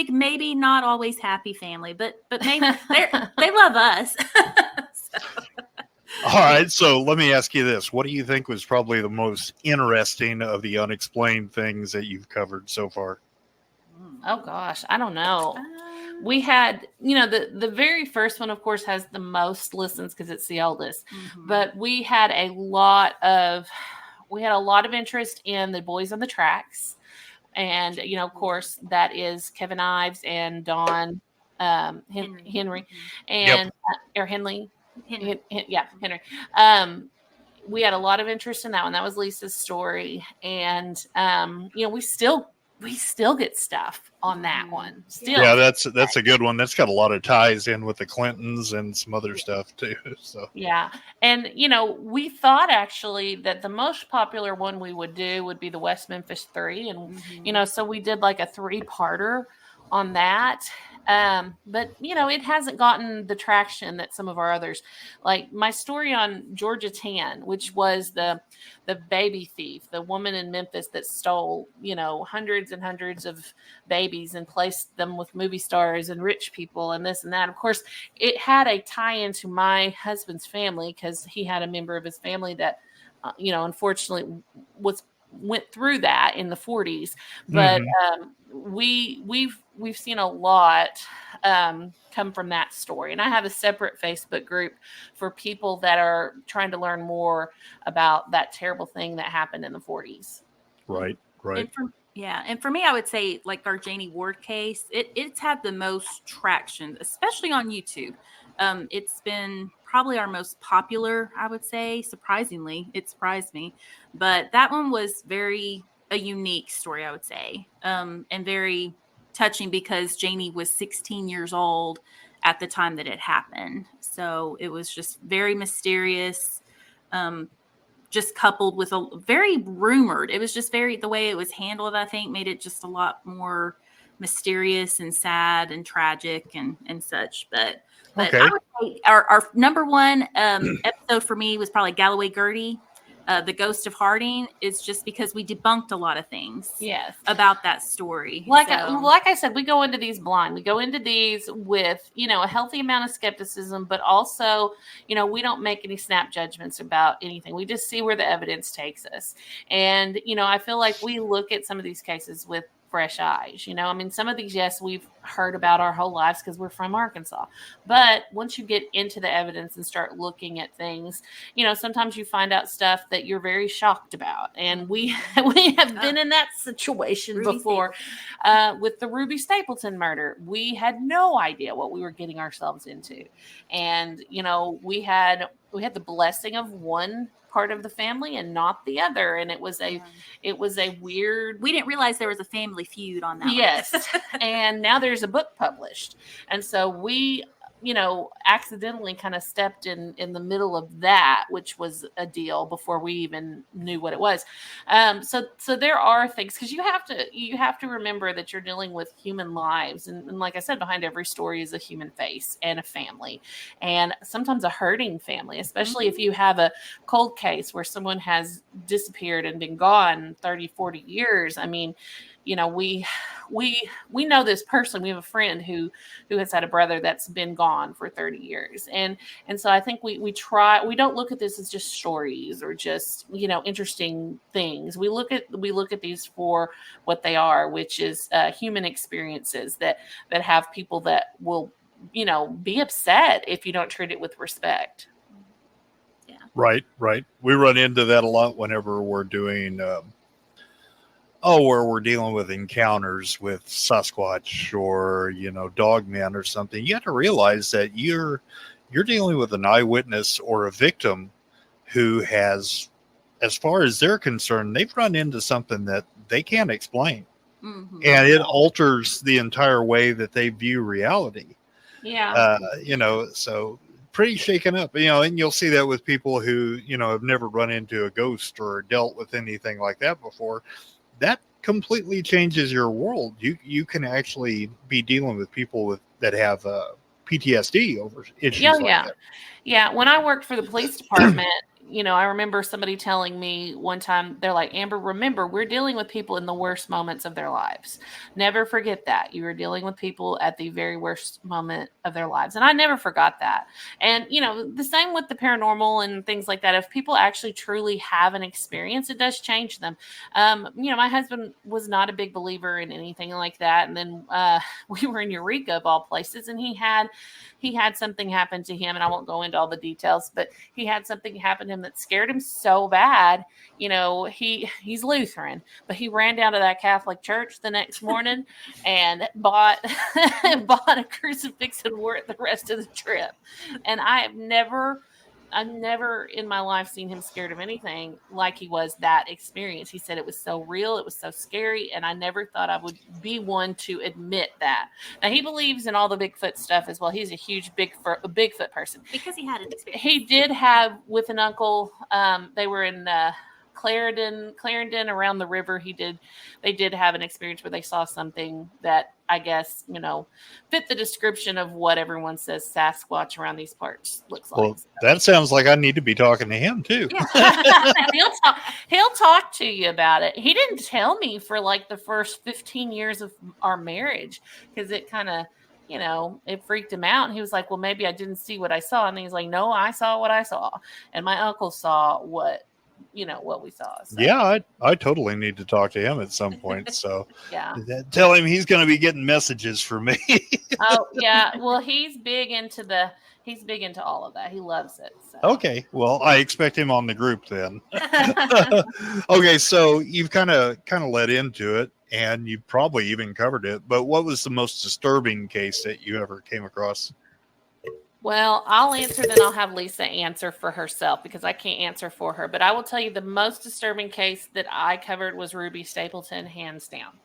maybe not always happy family, but maybe they love us. All right. So let me ask you this. What do you think was probably the most interesting of the unexplained things that you've covered so far? Oh, gosh. I don't know. We had, the very first one, of course, has the most listens because it's the oldest. Mm-hmm. But we had a lot of interest in the Boys on the Tracks. And, of course, that is Kevin Ives and Don Henry. And or Henley. Henry. Henry. We had a lot of interest in that one. That was Lisa's story. And, we still get stuff on that one. Still. Yeah, that's a good one. That's got a lot of ties in with the Clintons and some other stuff too. So yeah. And we thought actually that the most popular one we would do would be the West Memphis 3. And so we did like a 3-parter on that. But it hasn't gotten the traction that some of our others, like my story on Georgia Tan, which was the baby thief, the woman in Memphis that stole, hundreds and hundreds of babies and placed them with movie stars and rich people and this and that. Of course, it had a tie into my husband's family because he had a member of his family that, unfortunately went through that in the 40s. But we've seen a lot come from that story. And I have a separate Facebook group for people that are trying to learn more about that terrible thing that happened in the 40s. right. Yeah, and for me, I would say like our Janie Ward case, it's had the most traction, especially on YouTube. It's been probably our most popular, I would say. Surprisingly, it surprised me, but that one was very a unique story, I would say, and very touching because Janie was 16 years old at the time that it happened. So it was just very mysterious. Just coupled with a very rumored. It was just very, the way it was handled, I think, made it just a lot more mysterious and sad and tragic and such. But Okay. I would say our number one episode for me was probably Galloway Gertie. The Ghost of Harding is just because we debunked a lot of things Yes. about that story. Like So, like I said, we go into these blind. We go into these with, a healthy amount of skepticism, but also, we don't make any snap judgments about anything. We just see where the evidence takes us. And, I feel like we look at some of these cases with fresh eyes. I mean, some of these, yes, we've heard about our whole lives because we're from Arkansas. But once you get into the evidence and start looking at things, sometimes you find out stuff that you're very shocked about. And we have been in that situation Ruby before with the Ruby Stapleton murder. We had no idea what we were getting ourselves into. And, we had the blessing of one part of the family and not the other, and it was a weird. We didn't realize there was a family feud on that. Yes. And now there's a book published, and so we accidentally kind of stepped in the middle of that, which was a deal before we even knew what it was. So there are things, because you have to remember that you're dealing with human lives, and like I said, behind every story is a human face and a family, and sometimes a hurting family, especially if you have a cold case where someone has disappeared and been gone 30, 40 years. I mean, we know this person. We have a friend who has had a brother that's been gone for 30 years. And so I think we don't look at this as just stories or just, interesting things. We look at these for what they are, which is human experiences that have people that will, be upset if you don't treat it with respect. Yeah. Right. We run into that a lot whenever we're doing where we're dealing with encounters with Sasquatch or, Dogman or something. You have to realize that you're dealing with an eyewitness or a victim who has, as far as they're concerned, they've run into something that they can't explain. Mm-hmm. And it alters the entire way that they view reality. Yeah. So pretty shaken up, and you'll see that with people who, have never run into a ghost or dealt with anything like that before. That completely changes your world. You can actually be dealing with people that have PTSD over issues like that. Yeah. When I worked for the police department, I remember somebody telling me one time, they're like, Amber, remember, we're dealing with people in the worst moments of their lives. Never forget that. You are dealing with people at the very worst moment of their lives. And I never forgot that. And, the same with the paranormal and things like that. If people actually truly have an experience, it does change them. My husband was not a big believer in anything like that. And then we were in Eureka of all places, and he had something happen to him, and I won't go into all the details, but he had something happen to him that scared him so bad. He's Lutheran, but he ran down to that Catholic church the next morning and bought a crucifix and wore it the rest of the trip. And I've never in my life seen him scared of anything like he was that experience. He said it was so real, it was so scary, and I never thought I would be one to admit that. Now, he believes in all the Bigfoot stuff as well. He's a huge Bigfoot person. Because he had an experience. He did have, with an uncle, they were in Clarendon around the river. They did have an experience where they saw something that I guess, fit the description of what everyone says Sasquatch around these parts looks like. Well, that sounds like I need to be talking to him too. Yeah. He'll talk to you about it. He didn't tell me for like the first 15 years of our marriage, because it kind of, it freaked him out. And he was like, well, maybe I didn't see what I saw. And he's like, no, I saw what I saw. And my uncle saw what what we saw. So. Yeah, I totally need to talk to him at some point. So yeah, tell him he's going to be getting messages from me. oh yeah, well he's big into all of that. He loves it. So. Okay, well I expect him on the group then. Okay, so you've kind of led into it, and you probably even covered it. But what was the most disturbing case that you ever came across? Well, I'll answer, then I'll have Lisa answer for herself because I can't answer for her. But I will tell you the most disturbing case that I covered was Ruby Stapleton, hands down.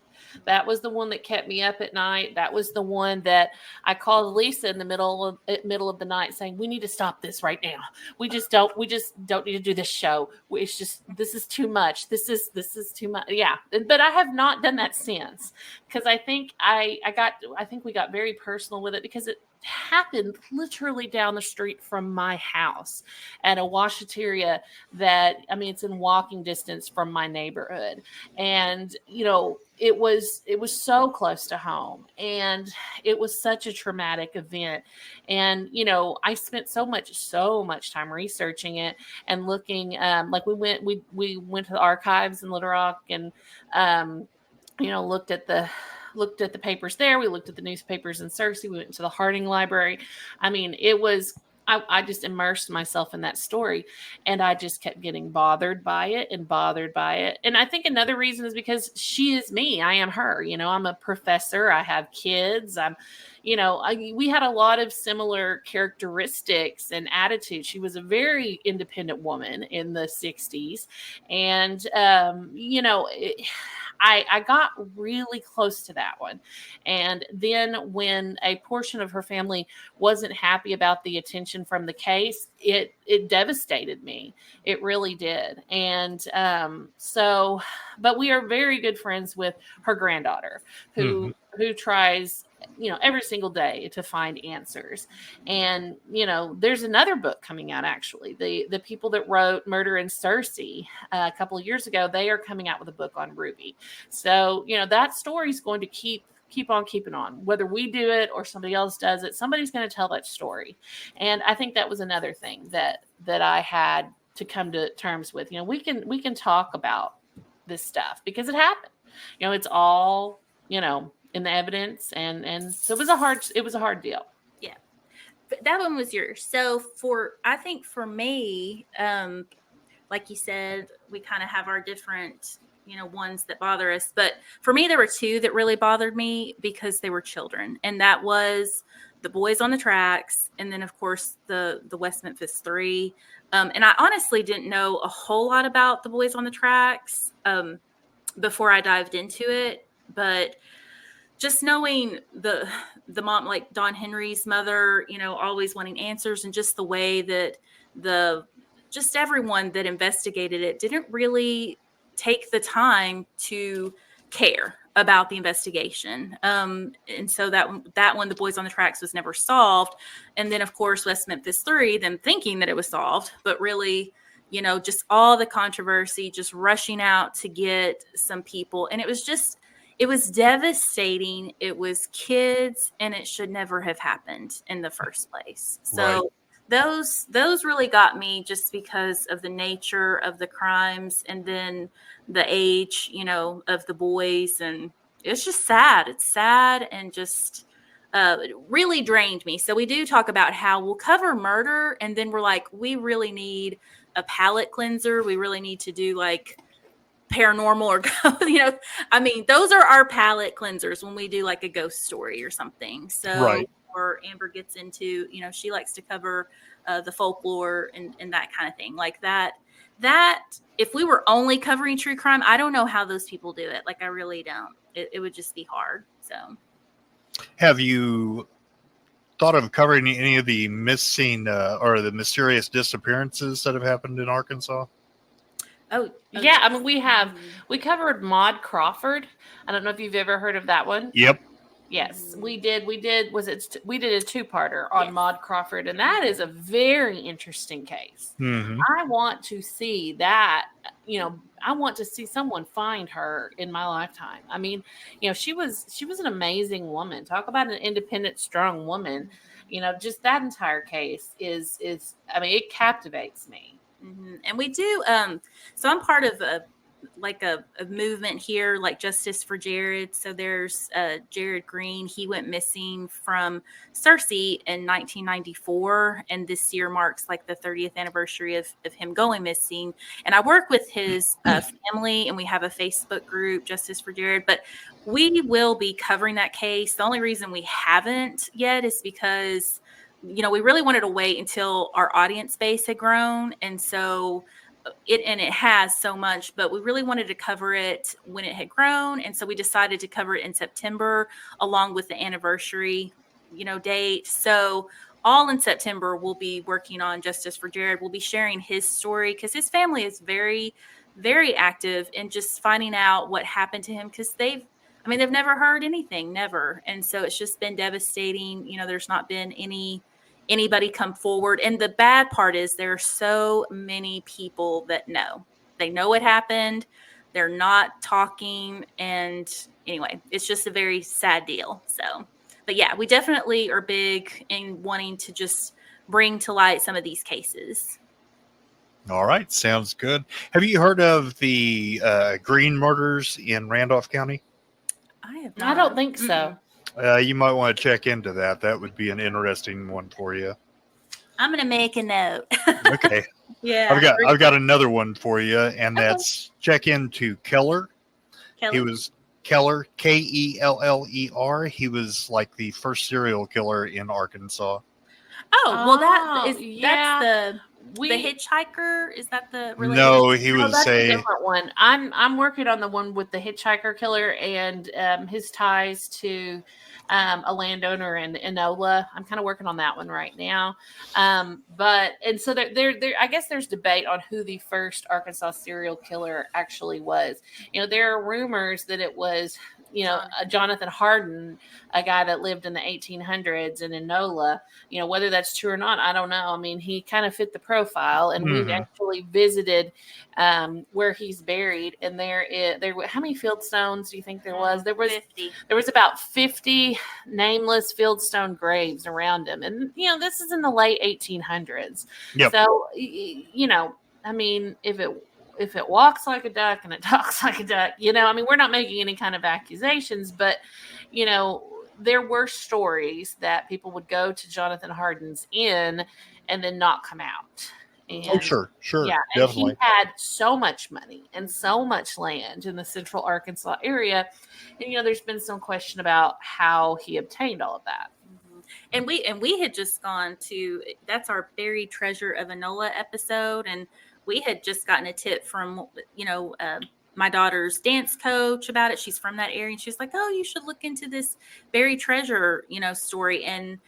That was the one that kept me up at night. That was the one that I called Lisa in the middle of the night saying, we need to stop this right now. We just don't need to do this show. It's just, this is too much. This is too much. Yeah. But I have not done that since, because I think we got very personal with it because it happened literally down the street from my house at a washateria that, it's in walking distance from my neighborhood. And, it was so close to home, and it was such a traumatic event. And, I spent so much time researching it and looking, like we went to the archives in Little Rock and, looked at the papers there. We looked at the newspapers in Searcy. We went to the Harding Library. I just immersed myself in that story, and I just kept getting bothered by it. And I think another reason is because she is me. I am her. I'm a professor. I have kids. We had a lot of similar characteristics and attitudes. She was a very independent woman in the 60s. And, I got really close to that one. And then when a portion of her family wasn't happy about the attention from the case, it devastated me. It really did. And but we are very good friends with her granddaughter who tries every single day to find answers. And, there's another book coming out, actually. The people that wrote Murder in Searcy a couple of years ago, they are coming out with a book on Ruby. So, that story is going to keep on keeping on. Whether we do it or somebody else does it, somebody's going to tell that story. And I think that was another thing that I had to come to terms with. We can talk about this stuff because it happened. It's all, in the evidence, and so it was a hard deal. Yeah, but that one was yours. So I think for me, like you said, we kind of have our different ones that bother us, but for me there were two that really bothered me because they were children, and that was the Boys on the Tracks, and then of course the West Memphis 3. And I honestly didn't know a whole lot about the Boys on the Tracks before I dived into it, but just knowing the mom, like Don Henry's mother, always wanting answers, and just the way that just everyone that investigated it didn't really take the time to care about the investigation. And so that one, the Boys on the Tracks, was never solved. And then of course, West Memphis 3, them thinking that it was solved, but really, just all the controversy, just rushing out to get some people. And it was devastating. It was kids, and it should never have happened in the first place. So right. Those really got me, just because of the nature of the crimes, and then the age, of the boys. And it's just sad. It's sad, and just it really drained me. So we do talk about how we'll cover murder, and then we're like, we really need a palate cleanser. We really need to do like paranormal or those are our palate cleansers when we do like a ghost story or something. So right. Or Amber gets into, she likes to cover the folklore and that kind of thing like that. If we were only covering true crime, I don't know how those people do it. Like, I really don't. It would just be hard. So have you thought of covering any of the missing or the mysterious disappearances that have happened in Arkansas? Oh yeah. We covered Maud Crawford. I don't know if you've ever heard of that one. Yep. Yes, we did. We did a two-parter on Maud Crawford, and that is a very interesting case. Mm-hmm. I want to see that, I want to see someone find her in my lifetime. She was an amazing woman. Talk about an independent, strong woman. Just that entire case is it captivates me. And we do. So I'm part of a movement here, like Justice for Jared. So there's Jared Green. He went missing from Cersei in 1994, and this year marks like the 30th anniversary of him going missing. And I work with his family, and we have a Facebook group, Justice for Jared. But we will be covering that case. The only reason we haven't yet is because, we really wanted to wait until our audience base had grown, and so it has so much, but we really wanted to cover it when it had grown. And so we decided to cover it in September along with the anniversary, date. So all in September, we'll be working on Justice for Jared. We'll be sharing his story because his family is very, very active in just finding out what happened to him, because they've never heard anything, never. And so it's just been devastating. There's not been anybody come forward. And the bad part is there are so many people that know. They know what happened. They're not talking. And anyway, it's just a very sad deal. So, but yeah, we definitely are big in wanting to just bring to light some of these cases. All right. Sounds good. Have you heard of the Green murders in Randolph County? I have not. I don't think so. You might want to check into that. That would be an interesting one for you. I'm going to make a note. Okay. Yeah. I've got another one for you, and that's check into Keller. He was Keller, Keller. He was like the first serial killer in Arkansas. Oh, well, that's the hitchhiker. Is that the related? No, he was that's a different one. I'm working on the one with the hitchhiker killer and his ties to a landowner in Enola. I'm kind of working on that one right now. So there I guess there's debate on who the first Arkansas serial killer actually was. There are rumors that it was Jonathan Hardin, a guy that lived in the 1800s in Enola. Whether that's true or not, I don't know. I mean, he kind of fit the profile, and we've actually visited where he's buried. And there, how many fieldstones do you think there was? There was 50. There was about 50 nameless fieldstone graves around him, and this is in the late 1800s. Yep. So I mean, if it walks like a duck and it talks like a duck, we're not making any kind of accusations, but, there were stories that people would go to Jonathan Hardin's inn and then not come out. And, sure. Yeah, Definitely. and he had so much money and so much land in the central Arkansas area. And, there's been some question about how he obtained all of that. And we had just gone to, that's our buried treasure of Enola episode, and we had just gotten a tip from, my daughter's dance coach about it. She's from that area, and she's like, oh, you should look into this buried treasure, story. And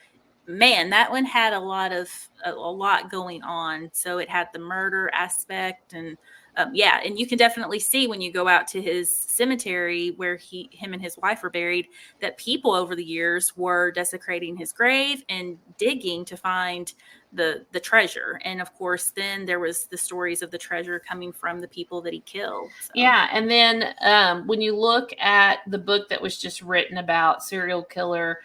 man, that one had a lot going on. So it had the murder aspect, and and you can definitely see when you go out to his cemetery where him and his wife are buried, that people over the years were desecrating his grave and digging to find the treasure. And of course, then there was the stories of the treasure coming from the people that he killed. So. Yeah. And then when you look at the book that was just written about serial killer,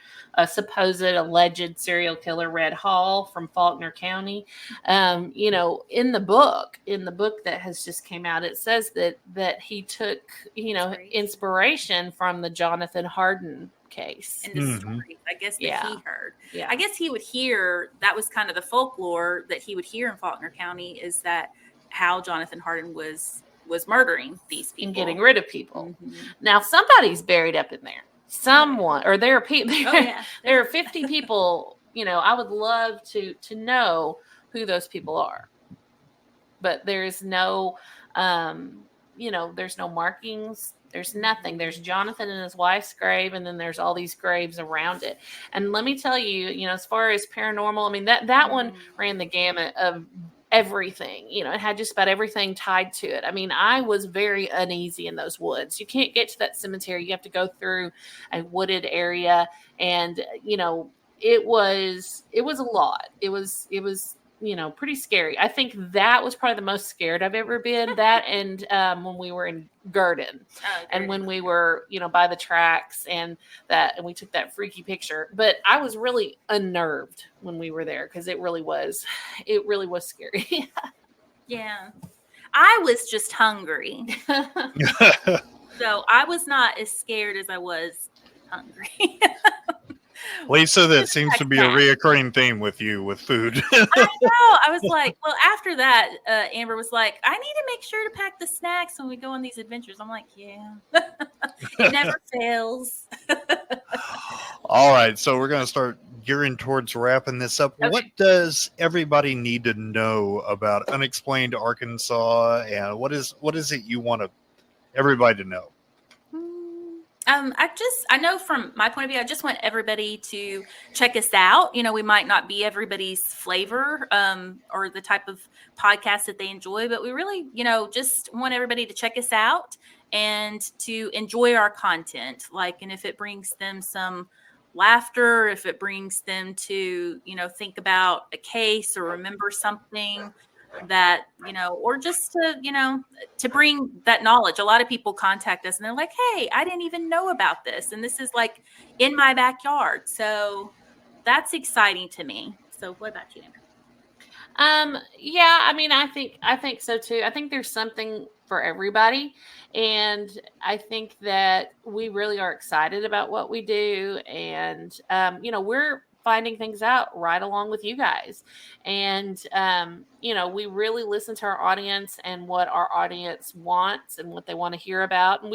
supposed alleged serial killer Red Hall from Faulkner County, in the book that has just came out, it says that he took, inspiration from the Jonathan Hardin case. And the stories, I guess, that he heard. Yeah. I guess he would hear, that was kind of the folklore that he would hear in Faulkner County, is that how Jonathan Hardin was murdering these people. And getting rid of people. Mm-hmm. Now, somebody's buried up in there. Someone, or there are people, there are 50 people, I would love to know who those people are. But there's no, there's no markings. There's nothing. There's Jonathan and his wife's grave, and then there's all these graves around it. And let me tell you, as far as paranormal, I mean, that one ran the gamut of everything. It had just about everything tied to it. I mean, I was very uneasy in those woods. You can't get to that cemetery. You have to go through a wooded area, and it was a lot. It was pretty scary. I think that was probably the most scared I've ever been. That and when we were in Garden, and when we were, by the tracks and we took that freaky picture. But I was really unnerved when we were there, because it really was scary. Yeah. I was just hungry. So I was not as scared as I was hungry. Lisa, that Just seems like to be a that. reoccurring theme with you with food. I know. I was like, well, after that, Amber was like, I need to make sure to pack the snacks when we go on these adventures. I'm like, yeah, it never fails. All right, so we're going to start gearing towards wrapping this up. Okay. What does everybody need to know about Unexplained Arkansas, and what is it you want everybody to know? I know from my point of view, I just want everybody to check us out. You know, we might not be everybody's flavor or the type of podcast that they enjoy, but we really, just want everybody to check us out and to enjoy our content. Like, and if it brings them some laughter, if it brings them to, think about a case or remember something that, or just to bring that knowledge. A lot of people contact us and they're like, hey, I didn't even know about this. And this is like in my backyard. So that's exciting to me. So what about you, Amber? Yeah, I mean, I think so too. I think there's something for everybody. And I think that we really are excited about what we do. And, we're finding things out right along with you guys. And, we really listen to our audience and what our audience wants and what they want to hear about. And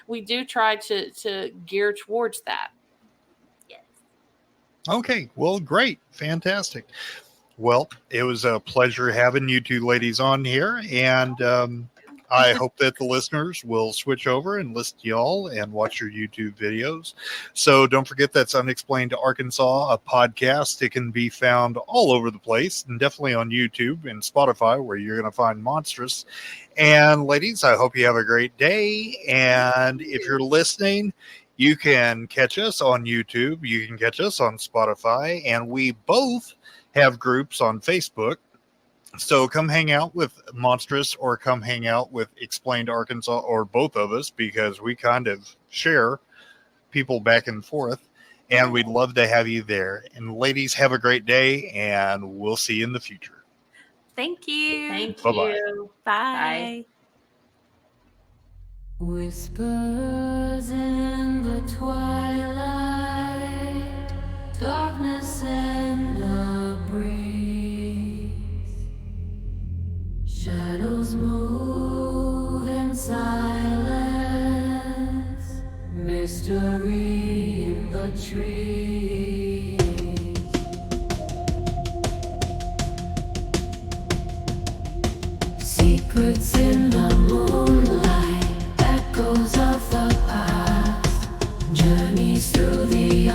we do try to gear towards that. Yes. Okay, well, great. Fantastic. Well, it was a pleasure having you two ladies on here, and I hope that the listeners will switch over and listen to y'all and watch your YouTube videos. So don't forget, that's Unexplained Arkansas, a podcast. It can be found all over the place, and definitely on YouTube and Spotify, where you're going to find Monstrous. And ladies, I hope you have a great day. And if you're listening, you can catch us on YouTube. You can catch us on Spotify. And we both have groups on Facebook. So come hang out with Monstrous or come hang out with Explained Arkansas, or both of us, because we kind of share people back and forth, and we'd love to have you there. And ladies, have a great day, and we'll see you in the future. Thank you. Thank Bye-bye. you. Bye. Whispers in the twilight, darkness and a breeze, shadows move in silence, mystery in the trees. Secrets in the moonlight, echoes of the past, journeys through the